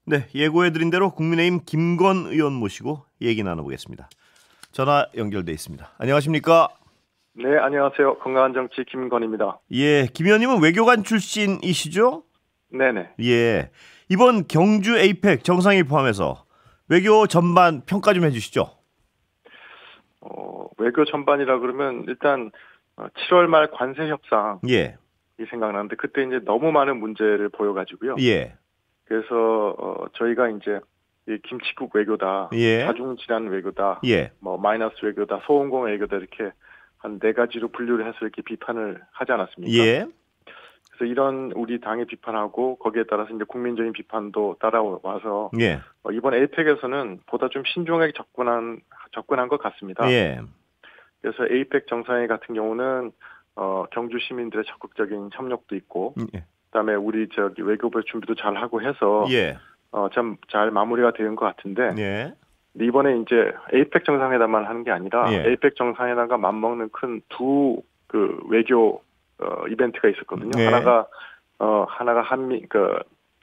네, 예고해드린 대로 국민의힘 김건 의원 모시고 얘기 나눠보겠습니다. 전화 연결돼 있습니다. 안녕하십니까? 네, 안녕하세요. 건강한 정치 김건입니다. 예, 김 의원님은 외교관 출신이시죠? 네네. 예, 이번 경주 에이펙 정상회의 포함해서 외교 전반 평가 좀 해주시죠. 외교 전반이라 그러면 일단 7월 말 관세 협상이 예, 생각나는데 그때 이제 너무 많은 문제를 보여가지고요. 예, 그래서 저희가 이제 이 김칫국 외교다, 예, 자중질환 외교다, 예, 뭐 마이너스 외교다, 소원공 외교다 이렇게 한 네 가지로 분류를 해서 이렇게 비판을 하지 않았습니까? 예, 그래서 이런 우리 당의 비판하고 거기에 따라서 이제 국민적인 비판도 따라와서 예, 이번 에이펙에서는 보다 좀 신중하게 접근한 것 같습니다. 예, 그래서 에이펙 정상회 같은 경우는 경주 시민들의 적극적인 협력도 있고, 예, 그다음에 우리 외교부 준비도 잘 하고 해서 예, 참 잘 마무리가 된 것 같은데, 예, 근데 이번에 이제 에이펙 정상회담만 하는 게 아니라 예. 에이펙 정상회담과 맞먹는 큰 두 그 외교 이벤트가 있었거든요. 예. 하나가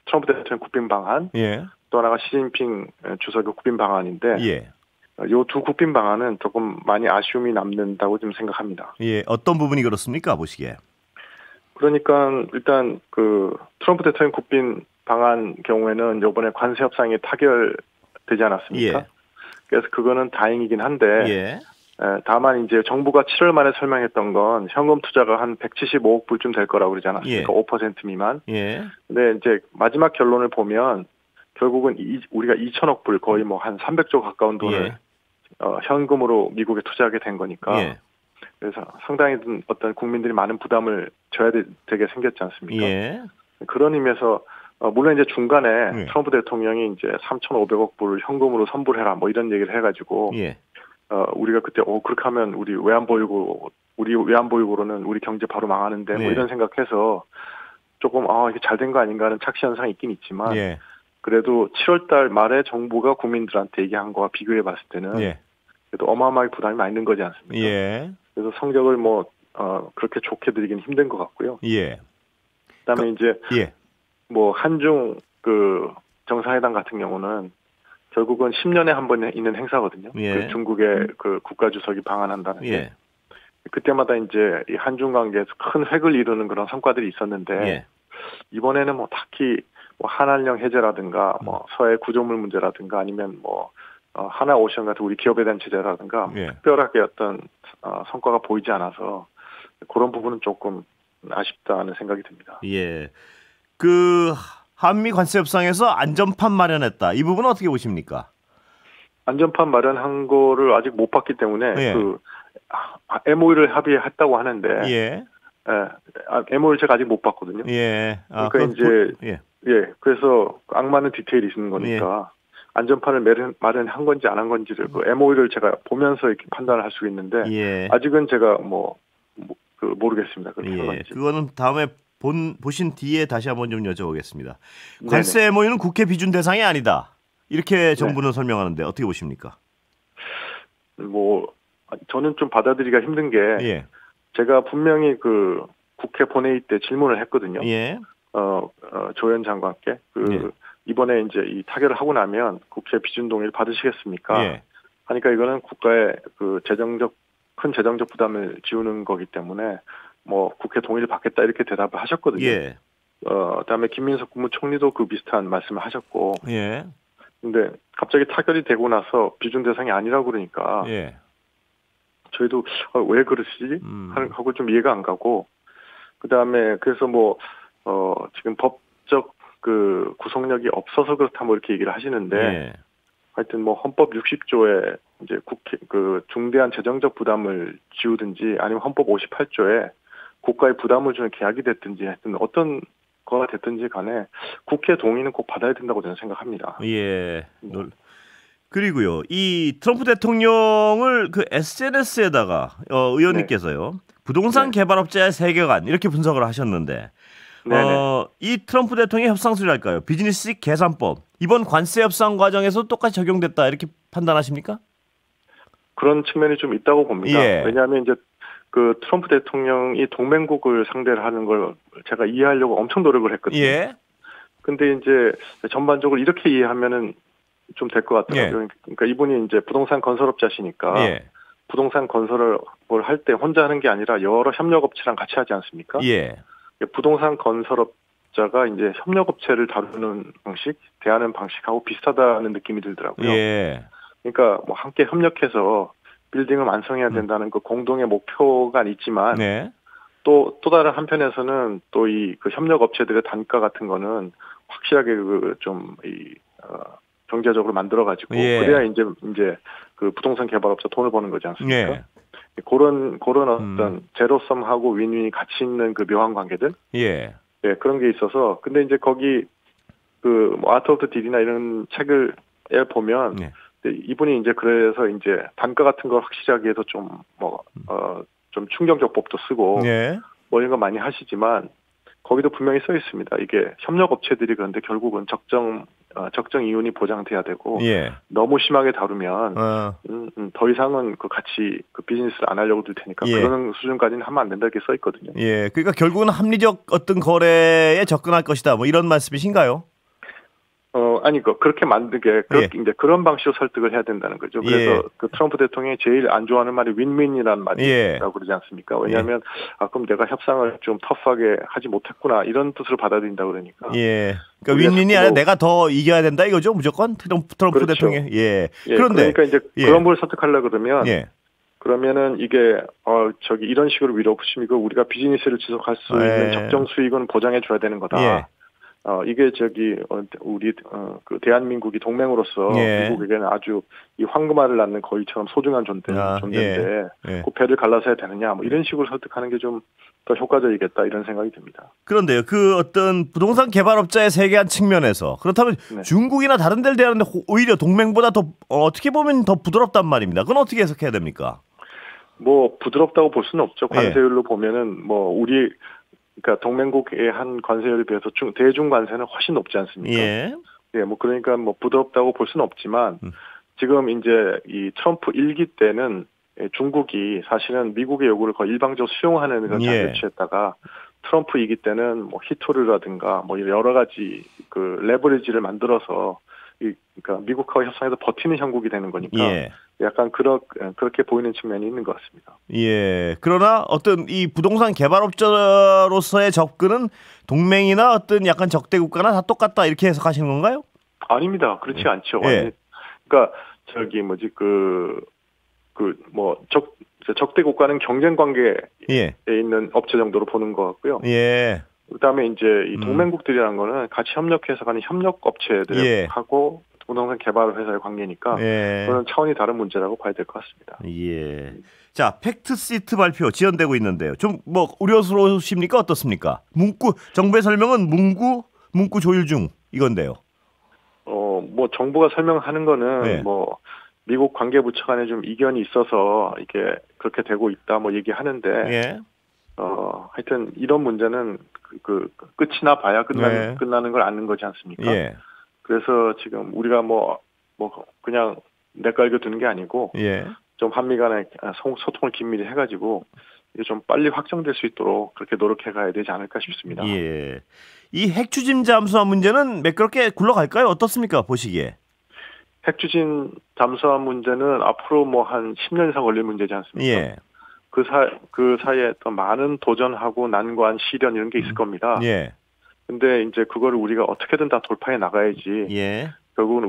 트럼프 대통령 국빈 방한, 예, 또 하나가 시진핑 주석의 국빈 방안인데, 예, 요 두 국빈 방안은 조금 많이 아쉬움이 남는다고 좀 생각합니다. 예. 어떤 부분이 그렇습니까, 보시기에? 그러니까 일단 그 트럼프 대통령 국빈 방안 경우에는 이번에 관세 협상이 타결되지 않았습니까? 예, 그래서 그거는 다행이긴 한데, 예, 다만 이제 정부가 7월 말에 설명했던 건 현금 투자가 한 175억 불쯤 될 거라고 그러지 않았습니까? 예, 5% 미만. 예, 근데 이제 마지막 결론을 보면 결국은 우리가 2천억 불 거의 뭐 한 300조 가까운 돈을 예, 현금으로 미국에 투자하게 된 거니까 예, 그래서 상당히 어떤 국민들이 많은 부담을 져야 되게 생겼지 않습니까? 예, 그런 의미에서 물론 이제 중간에 예. 트럼프 대통령이 이제 3,500억 불을 현금으로 선불해라 뭐 이런 얘기를 해가지고 예, 우리가 그때 그렇게 하면 우리 외환보유고로는 우리 경제 바로 망하는데 뭐 네. 이런 생각해서 조금 이게 잘 된 거 아닌가 하는 착시 현상이 있긴 있지만 예, 그래도 7월 달 말에 정부가 국민들한테 얘기한 거와 비교해 봤을 때는 예, 그래도 어마어마하게 부담이 많이 있는 거지 않습니까? 예, 그래서 성적을 그렇게 좋게 드리긴 힘든 것 같고요. 예, 그다음에 이제 예, 뭐 한중 그 정상회담 같은 경우는 결국은 10년에 한 번 있는 행사거든요. 예. 그 중국의 그 국가주석이 방한한다는 게. 예, 그때마다 이제 이 한중 관계에서 큰 획을 이루는 그런 성과들이 있었는데 예, 이번에는 뭐 딱히 뭐 한한령 해제라든가 뭐 서해 구조물 문제라든가 아니면 뭐 하나오션 같은 우리 기업에 대한 제재라든가 예. 특별하게 어떤 성과가 보이지 않아서 그런 부분은 조금 아쉽다는 생각이 듭니다. 예. 그 한미 관세 협상에서 안전판 마련했다. 이 부분은 어떻게 보십니까? 안전판 마련한 거를 아직 못 봤기 때문에 예. 그 MOU를 합의했다고 하는데 예, MOU를 제가 아직 못 봤거든요. 예. 그러니까 이제 예, 그래서 악마는 디테일이 있는 거니까 안전판을 마련한 건지 안 한 건지를 그 MOU를 제가 보면서 이렇게 판단을 할 수 있는데 예, 아직은 제가 모르겠습니다. 그렇게 한 예. 건지. 그거는 다음에 보신 뒤에 다시 한번 좀 여쭤보겠습니다. 네네. 관세 MOU는 국회 비준 대상이 아니다. 이렇게 정부는 네. 설명하는데 어떻게 보십니까? 저는 좀 받아들이기가 힘든 게 예, 제가 분명히 그 국회 본회의 때 질문을 했거든요. 예, 조현 장관께 예. 이번에 이제 이 타결을 하고 나면 국회 비준 동의를 받으시겠습니까? 예, 하니까 이거는 국가의 그 큰 재정적 부담을 지우는 거기 때문에 뭐 국회 동의를 받겠다 이렇게 대답을 하셨거든요. 예, 그다음에 김민석 국무총리도 그 비슷한 말씀을 하셨고, 예, 근데 갑자기 타결이 되고 나서 비준 대상이 아니라고 그러니까 예. 저희도 왜 그러시지? 하고 좀 이해가 안 가고, 그다음에 그래서 지금 법적 그 구속력이 없어서 그렇다 뭐 이렇게 얘기를 하시는데 예. 하여튼 뭐 헌법 60조에 이제 국회 그 중대한 재정적 부담을 지우든지 아니면 헌법 58조에 국가의 부담을 주는 계약이 됐든지 하여튼 어떤 거가 됐든지 간에 국회 동의는 꼭 받아야 된다고 저는 생각합니다. 예. 그리고요, 이 트럼프 대통령을 그 SNS에다가 의원님께서요, 부동산 네. 개발업자의 세계관 이렇게 분석을 하셨는데, 네네. 이 트럼프 대통령의 협상술이랄까요, 비즈니스 계산법 이번 관세 협상 과정에서 똑같이 적용됐다 이렇게 판단하십니까? 그런 측면이 좀 있다고 봅니다. 예. 왜냐하면 이제 그 트럼프 대통령이 동맹국을 상대를 하는 걸 제가 이해하려고 엄청 노력을 했거든요. 예. 근데 이제 전반적으로 이렇게 이해하면은 좀 될 것 같더라고요. 예. 그러니까 이분이 이제 부동산 건설업자시니까 예. 부동산 건설을 뭘 할 때 혼자 하는 게 아니라 여러 협력업체랑 같이 하지 않습니까? 예. 부동산 건설업자가 이제 협력업체를 다루는 방식, 대하는 방식하고 비슷하다는 느낌이 들더라고요. 예. 그러니까 뭐 함께 협력해서 빌딩을 완성해야 된다는 그 공동의 목표가 있지만 네. 또 다른 한편에서는 또 이 그 협력업체들의 단가 같은 거는 확실하게 경제적으로 만들어 가지고 예. 그래야 이제 그 부동산 개발업자 돈을 버는 거지 않습니까? 예. 그런 어떤 제로섬하고 윈윈이 같이 있는 그 묘한 관계들, 예. 예, 그런 게 있어서 근데 이제 거기 뭐 아트 오브 더 딜이나 이런 책을 보면 예. 이분이 이제 그래서 이제 단가 같은 걸 확실하게 해서 좀 충격요법도 쓰고 예. 뭐 이런 거 많이 하시지만 거기도 분명히 써 있습니다. 이게 협력업체들이 그런데 결국은 적정 이윤이 보장돼야 되고 예. 너무 심하게 다루면 더 이상은 같이 비즈니스를 안 하려고 들 테니까 예. 그런 수준까지는 하면 안 된다 이렇게 써 있거든요. 예. 그러니까 결국은 합리적 어떤 거래에 접근할 것이다. 뭐 이런 말씀이신가요? 아니, 그렇게 만들게, 예. 이제 그런 방식으로 설득을 해야 된다는 거죠. 그래서 예. 그 트럼프 대통령이 제일 안 좋아하는 말이 윈윈이라는 말이라고 예. 그러지 않습니까? 왜냐하면, 그럼 내가 협상을 좀 터프하게 하지 못했구나, 이런 뜻으로 받아들인다 그러니까. 예. 그러니까 윈윈이 아니라 내가 더 이겨야 된다 이거죠, 무조건? 트럼프 그렇죠. 대통령. 예. 예. 그런데. 그러니까 이제 그런 걸 설득하려고 그러면. 예. 그러면은 이게, 이런 식으로 밀어붙이면 우리가 비즈니스를 지속할 수 있는 적정 수익은 보장해 줘야 되는 거다. 예. 이게 우리 그 대한민국이 동맹으로서 예. 미국에게는 아주 이 황금알을 낳는 거위처럼 소중한 존재인데 예. 그 배를 갈라서 해야 되느냐 뭐 이런 식으로 설득하는 게 좀 더 효과적이겠다 이런 생각이 듭니다. 그런데요, 그 어떤 부동산 개발업자의 세계한 측면에서 그렇다면 네. 중국이나 다른 데를 대하는데 오히려 동맹보다 더 어떻게 보면 더 부드럽단 말입니다. 그건 어떻게 해석해야 됩니까? 뭐 부드럽다고 볼 수는 없죠. 관세율로 보면은 뭐 그러니까 동맹국의 한 관세율에 비해서 대중 관세는 훨씬 높지 않습니까? 예. 예, 뭐 그러니까 뭐 부드럽다고 볼 수는 없지만 지금 이제 이 트럼프 1기 때는 중국이 사실은 미국의 요구를 거의 일방적으로 수용하는 그런 자세를 취했다가 트럼프 2기 때는 뭐 히토르라든가 뭐 여러 가지 그 레버리지를 만들어서 그러니까 미국하고 협상해서 버티는 형국이 되는 거니까 약간 그렇게 보이는 측면이 있는 것 같습니다. 예. 그러나 어떤 이 부동산 개발업자로서의 접근은 동맹이나 어떤 약간 적대 국가나 다 똑같다 이렇게 해석하시는 건가요? 아닙니다. 그렇지 않죠. 예. 그러니까 적대 국가는 경쟁 관계에 있는 업체 정도로 보는 것 같고요. 예. 그다음에 이제 이 동맹국들이라는 거는 같이 협력해서 가는 협력 업체들하고 부동산 개발 회사의 관계니까 그런 차원이 다른 문제라고 봐야 될 것 같습니다. 예. 자, 팩트 시트 발표 지연되고 있는데요. 좀 뭐 우려스러우십니까? 어떻습니까? 정부의 설명은 문구 조율 중 이건데요. 뭐 정부가 설명하는 거는 뭐 미국 관계부처 간에 좀 이견이 있어서 이게 그렇게 되고 있다 뭐 얘기하는데 하여튼 이런 문제는 끝이 나 봐야 끝나는 걸 아는 거지 않습니까? 그래서 지금 우리가 뭐 그냥 내깔겨 두는 게 아니고 좀 한미 간에 소통을 긴밀히 해가지고 이게 좀 빨리 확정될 수 있도록 그렇게 노력해 가야 되지 않을까 싶습니다. 예. 이 핵추진 잠수함 문제는 매끄럽게 굴러갈까요? 어떻습니까? 보시기에. 핵추진 잠수함 문제는 앞으로 뭐 한 10년 이상 걸릴 문제지 않습니까? 그 사이에 또 많은 도전하고 난관, 시련 이런 게 있을 겁니다. 근데 이제 그거를 우리가 어떻게든 다 돌파해 나가야지. 결국은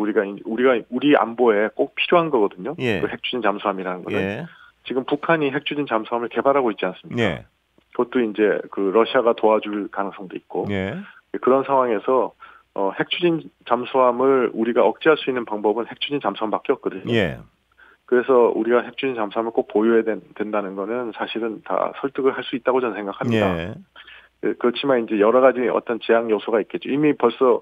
우리 안보에 꼭 필요한 거거든요. 그 핵추진 잠수함이라는 거는. 지금 북한이 핵추진 잠수함을 개발하고 있지 않습니까? 그것도 이제 러시아가 도와줄 가능성도 있고. 그런 상황에서 핵추진 잠수함을 우리가 억제할 수 있는 방법은 핵추진 잠수함밖에 없거든요. 그래서 우리가 핵추진 잠수함을 꼭 보유해야 된다는 거는 사실은 다 설득을 할 수 있다고 저는 생각합니다. 그렇지만 이제 여러 가지 어떤 제약 요소가 있겠죠. 이미 벌써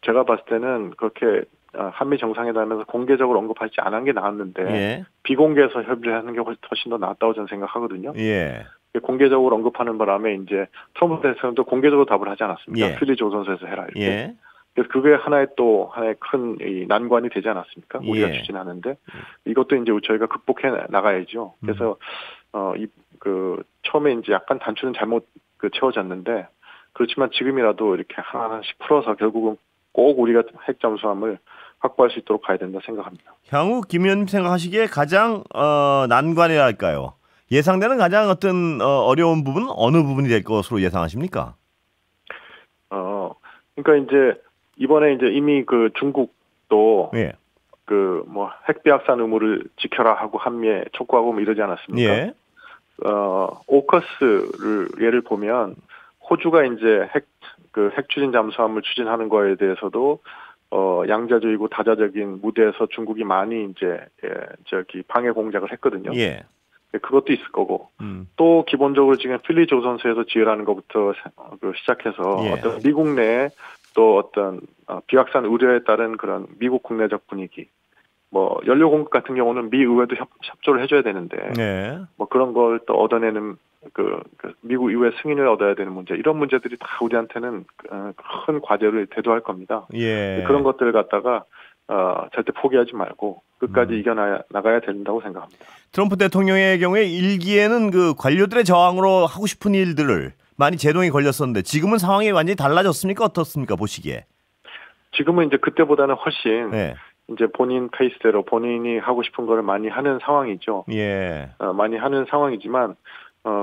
제가 봤을 때는 그렇게 한미 정상회담에서 공개적으로 언급하지 않은 게 나았는데 비공개해서 협의를 하는 게 훨씬 더 낫다고 저는 생각하거든요. 공개적으로 언급하는 바람에 이제 트럼프 대통령도 공개적으로 답을 하지 않았습니까? 필리 조선소에서 해라 이렇게. 그래서 그게 하나의 큰 난관이 되지 않았습니까? 우리가 추진하는데 이것도 이제 저희가 극복해 나가야죠. 그래서 처음에 이제 약간 단추는 잘못 채워졌는데 그렇지만 지금이라도 이렇게 하나씩 풀어서 결국은 꼭 우리가 핵 잠수함을 확보할 수 있도록 가야 된다 생각합니다. 향후 김 의원님 생각하시기에 가장 난관이랄까요? 예상되는 가장 어려운 부분은 어느 부분이 될 것으로 예상하십니까? 그러니까 이제 이번에 이제 이미 그 중국도 예. 그 뭐 핵 비확산 의무를 지켜라 하고 한미에 촉구하고 뭐 이러지 않았습니까? 예. 오커스를 예를 보면 호주가 이제 핵 추진 잠수함을 추진하는 거에 대해서도 양자적이고 다자적인 무대에서 중국이 많이 이제 방해 공작을 했거든요. 예. 그것도 있을 거고 또 기본적으로 지금 필리 조선소에서 지으라는 것부터 시작해서 예. 어떤 미국 내에 또 어떤 비확산 우려에 따른 그런 미국 국내적 분위기, 뭐 연료 공급 같은 경우는 미 의회도 협조를 해줘야 되는데 네. 뭐 그런 걸 또 얻어내는 그 미국 의회 승인을 얻어야 되는 문제, 이런 문제들이 다 우리한테는 큰 과제를 대두할 겁니다. 예. 그런 것들을 갖다가 절대 포기하지 말고 끝까지 이겨나가야 된다고 생각합니다. 트럼프 대통령의 경우에 일기에는 그 관료들의 저항으로 하고 싶은 일들을 많이 제동이 걸렸었는데 지금은 상황이 완전히 달라졌습니까? 어떻습니까? 보시기에. 지금은 이제 그때보다는 훨씬 네. 이제 본인 페이스대로 본인이 하고 싶은 거를 많이 하는 상황이죠. 예. 많이 하는 상황이지만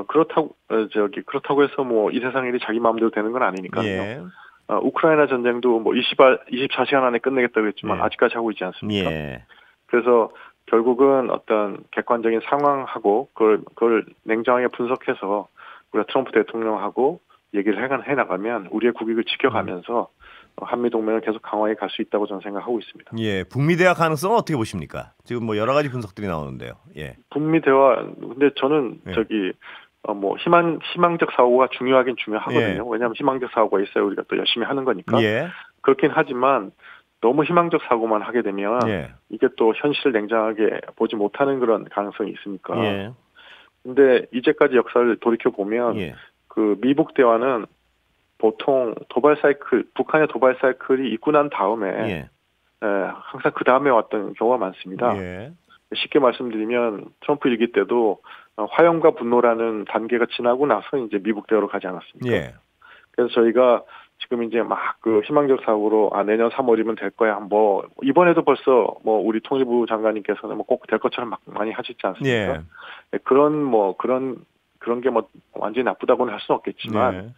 그렇다고 해서 뭐 이 세상 일이 자기 마음대로 되는 건 아니니까요. 예. 우크라이나 전쟁도 뭐 24시간 안에 끝내겠다고 했지만 예. 아직까지 하고 있지 않습니까? 예. 그래서 결국은 어떤 객관적인 상황하고 그걸 냉정하게 분석해서 우리가 트럼프 대통령하고 얘기를 해 나가면 우리의 국익을 지켜가면서 한미 동맹을 계속 강화해 갈 수 있다고 저는 생각하고 있습니다. 예. 북미 대화 가능성은 어떻게 보십니까? 지금 뭐 여러 가지 분석들이 나오는데요. 예. 북미 대화, 근데 저는 예. 뭐 희망적 사고가 중요하긴 중요하거든요. 예. 왜냐하면 희망적 사고가 있어야 우리가 또 열심히 하는 거니까. 예. 그렇긴 하지만 너무 희망적 사고만 하게 되면 예. 이게 또 현실을 냉정하게 보지 못하는 그런 가능성이 있으니까. 예. 근데 이제까지 역사를 돌이켜 보면 예. 그 미북 대화는 보통 북한의 도발 사이클이 있고 난 다음에 예. 항상 그 다음에 왔던 경우가 많습니다. 예. 쉽게 말씀드리면 트럼프 일기 때도 화염과 분노라는 단계가 지나고 나서 이제 미국 대화로 가지 않았습니까? 예. 그래서 저희가 지금 이제 막 그 희망적 사고로 내년 3월이면 될 거야. 뭐 이번에도 벌써 뭐 우리 통일부 장관님께서는 뭐 꼭 될 것처럼 막 많이 하시지 않습니까? 예. 그런 게 뭐 완전히 나쁘다고는 할 수는 없겠지만 예.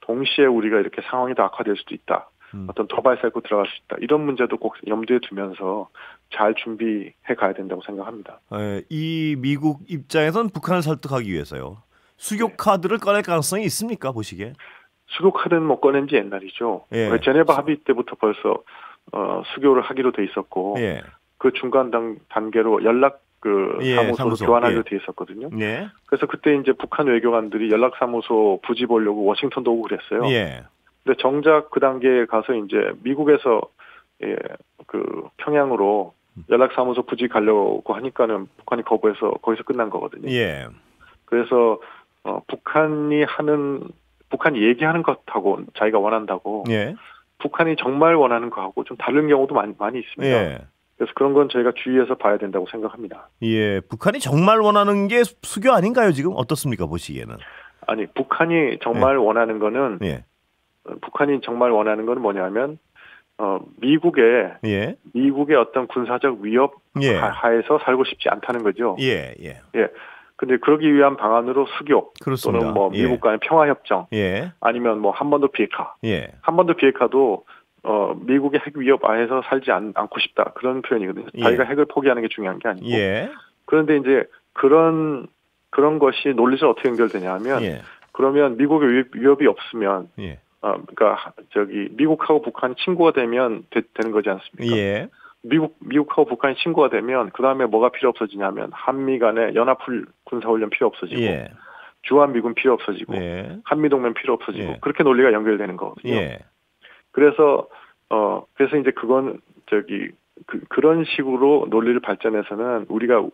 동시에 우리가 이렇게 상황이 더 악화될 수도 있다. 어떤 도발 사이클 들어갈 수 있다. 이런 문제도 꼭 염두에 두면서 잘 준비해 가야 된다고 생각합니다. 이 미국 입장에선 북한을 설득하기 위해서요. 수교 카드를 꺼낼 가능성이 있습니까? 보시기에. 수교 카드는 뭐 꺼낸 지 옛날이죠. 예. 제네바 합의 때부터 벌써 수교를 하기로 돼 있었고 예. 그 중간 단계로 연락 사무소로 교환하기로 돼 있었거든요. 예. 그래서 그때 이제 북한 외교관들이 연락사무소 부지 보려고 워싱턴도 오고 그랬어요. 예. 근데 정작 그 단계에 가서 이제 미국에서 평양으로 연락사무소 부지 가려고 하니까는 북한이 거부해서 거기서 끝난 거거든요. 예. 그래서 북한이 얘기하는 것하고 자기가 원한다고 예. 북한이 정말 원하는 거하고 좀 다른 경우도 많이 있습니다. 예. 그래서 그런 건 저희가 주의해서 봐야 된다고 생각합니다. 예. 북한이 정말 원하는 게 수교 아닌가요? 지금 어떻습니까? 보시기에는. 아니, 북한이 정말 원하는 거는 예. 북한이 정말 원하는 건 뭐냐면 미국의 어떤 군사적 위협 하에서 살고 싶지 않다는 거죠. 예. 근데 그러기 위한 방안으로 수교 그렇습니다. 또는 뭐 미국 간의 평화 협정 아니면 뭐 한반도 비핵화. 예. 한반도 비핵화도 미국의 핵 위협 하에서 살지 않고 싶다. 그런 표현이거든요. 자기가 핵을 포기하는 게 중요한 게 아니고. 그런데 이제 그런 것이 논리적으로 어떻게 연결되냐 하면 그러면 미국의 위협이 없으면 그러니까 미국하고 북한이 친구가 되면 되는 거지 않습니까? 미국하고 북한이 친구가 되면 그 다음에 뭐가 필요 없어지냐면 한미 간의 연합 군사훈련 필요 없어지고 주한 미군 필요 없어지고 한미 동맹 필요 없어지고 그렇게 논리가 연결되는 거거든요. 그래서 이제 그건 그런 식으로 논리를 발전해서는 우리가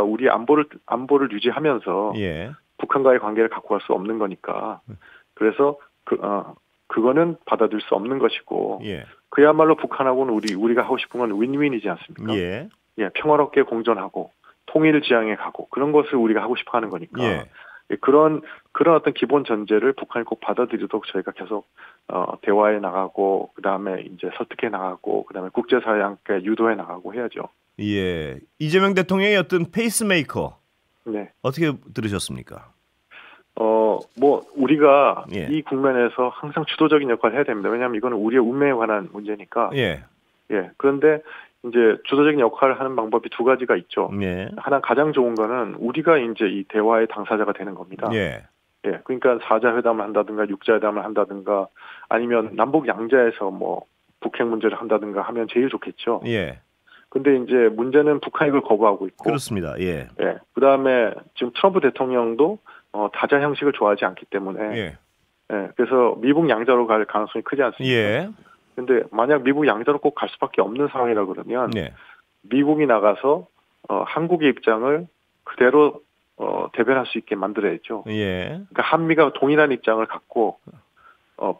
우리 안보를 유지하면서 북한과의 관계를 갖고 갈 수 없는 거니까 그래서 그거는 받아들일 수 없는 것이고 그야말로 북한하고는 우리가 하고 싶은 건 윈윈이지 않습니까? 평화롭게 공존하고 통일을 지향해 가고 그런 것을 우리가 하고 싶어 하는 거니까 그런 그런 어떤 기본 전제를 북한이 꼭 받아들이도록 저희가 계속 대화해 나가고 그다음에 이제 설득해 나가고 그다음에 국제사회에 함께 유도해 나가고 해야죠. 예, 이재명 대통령의 어떤 페이스메이커 네. 어떻게 들으셨습니까? 뭐 우리가 예. 이 국면에서 항상 주도적인 역할을 해야 됩니다. 왜냐하면 이거는 우리의 운명에 관한 문제니까. 예. 예. 그런데 이제 주도적인 역할을 하는 방법이 두 가지가 있죠. 예. 하나 가장 좋은 거는 우리가 이제 이 대화의 당사자가 되는 겁니다. 예. 예. 그러니까 4자 회담을 한다든가 6자 회담을 한다든가 아니면 남북 양자에서 뭐 북핵 문제를 한다든가 하면 제일 좋겠죠. 예. 근데 이제 문제는 북한이 그걸 거부하고 있고. 그렇습니다. 예. 예. 그다음에 지금 트럼프 대통령도 다자 형식을 좋아하지 않기 때문에. 예. 예. 그래서 미북 양자로 갈 가능성이 크지 않습니다. 예. 근데 만약 미국 양자로 꼭 갈 수밖에 없는 상황이라 그러면 예. 미국이 나가서 한국의 입장을 그대로 대변할 수 있게 만들어야죠. 예. 그러니까 한미가 동일한 입장을 갖고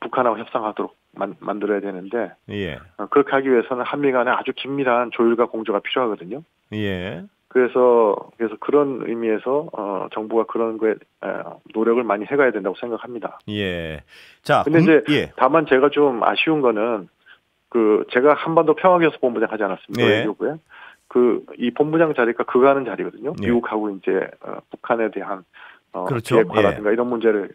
북한하고 협상하도록 만들어야 되는데 예. 그렇게 하기 위해서는 한미 간에 아주 긴밀한 조율과 공조가 필요하거든요. 예. 그래서 그런 의미에서 정부가 그런 거에 노력을 많이 해가야 된다고 생각합니다. 예. 자, 근데 이제 예. 다만 제가 좀 아쉬운 거는 제가 한반도 평화교섭 본부장 하지 않았습니까? 네. 외교부에 이 본부장 자리가 그거 하는 자리거든요. 네. 미국하고 이제 북한에 대한 그렇죠. 비핵화라든가 이런 문제를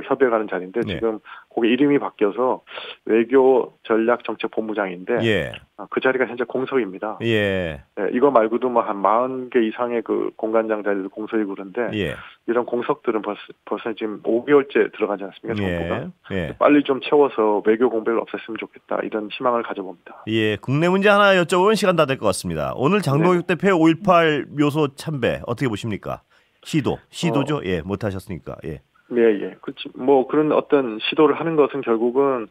협의하는 자리인데 네. 지금 거기 이름이 바뀌어서 외교 전략 정책 본부장인데 예. 그 자리가 현재 공석입니다. 예. 네, 이거 말고도 뭐 한 40개 이상의 그 공관장 자리도 공석이고 그런데 예. 이런 공석들은 벌써 지금 5개월째 들어가지 않습니까? 정부가. 예. 예. 빨리 좀 채워서 외교 공백을 없앴으면 좋겠다. 이런 희망을 가져봅니다. 예, 국내 문제 하나 여쭤보면 시간 다 될 것 같습니다. 오늘 장동혁 대표의 5.18 묘소 참배 어떻게 보십니까? 시도죠? 예, 못하셨으니까. 예. 예. 그렇지. 뭐 그런 어떤 시도를 하는 것은 결국은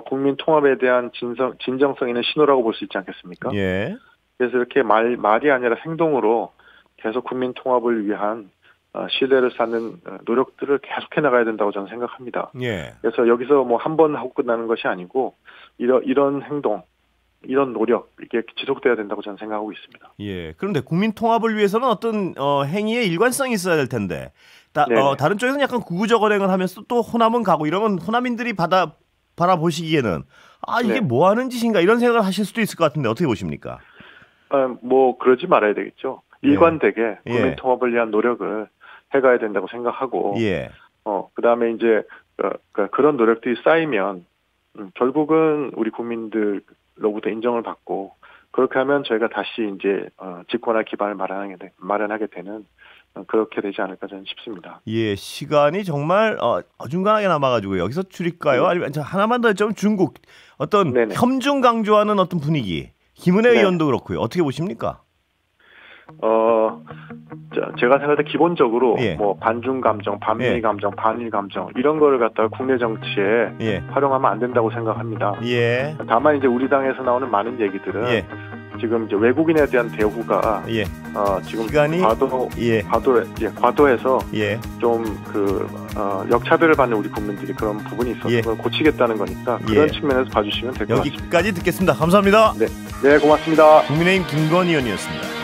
국민 통합에 대한 진정성 있는 신호라고 볼 수 있지 않겠습니까? 예. 그래서 이렇게 말이 아니라 행동으로 계속 국민 통합을 위한 신뢰를 쌓는 노력들을 계속해 나가야 된다고 저는 생각합니다. 예. 그래서 여기서 뭐 한 번 하고 끝나는 것이 아니고 이런 행동, 이런 노력 이게 지속돼야 된다고 저는 생각하고 있습니다. 예. 그런데 국민 통합을 위해서는 어떤 행위의 일관성이 있어야 될 텐데 다른 쪽에서는 약간 구구적 언행을 하면서 또 호남은 가고 이러면 호남인들이 바라보시기에는 이게 네. 뭐 하는 짓인가 이런 생각을 하실 수도 있을 것 같은데 어떻게 보십니까? 뭐 그러지 말아야 되겠죠. 일관되게 예. 국민 통합을 위한 노력을 해가야 된다고 생각하고, 예. 그다음에 이제 그런 노력들이 쌓이면 결국은 우리 국민들로부터 인정을 받고 그렇게 하면 저희가 다시 이제 집권할 기반을 마련하게 되는 그렇게 되지 않을까 저는 싶습니다. 예, 시간이 정말 어중간하게 남아가지고 여기서 줄일까요? 아니면 하나만 더 여쭤보면 중국 어떤 네네. 협중 강조하는 어떤 분위기 김은혜 네. 의원도 그렇고요. 어떻게 보십니까? 제가 생각할 때 기본적으로 예. 뭐 반중 감정, 반미 예. 감정, 반일 감정 이런 거를 갖다가 국내 정치에 예. 활용하면 안 된다고 생각합니다. 예. 다만 이제 우리 당에서 나오는 많은 얘기들은 예. 지금 이제 외국인에 대한 대우가 예. 지금 시간이 과도해서 예. 좀 역차별을 받는 우리 국민들이 그런 부분이 있어서 예. 그걸 고치겠다는 거니까 예. 그런 측면에서 봐주시면 될 것 같습니다. 여기까지 듣겠습니다. 감사합니다. 네, 고맙습니다. 국민의힘 김건희 의원이었습니다.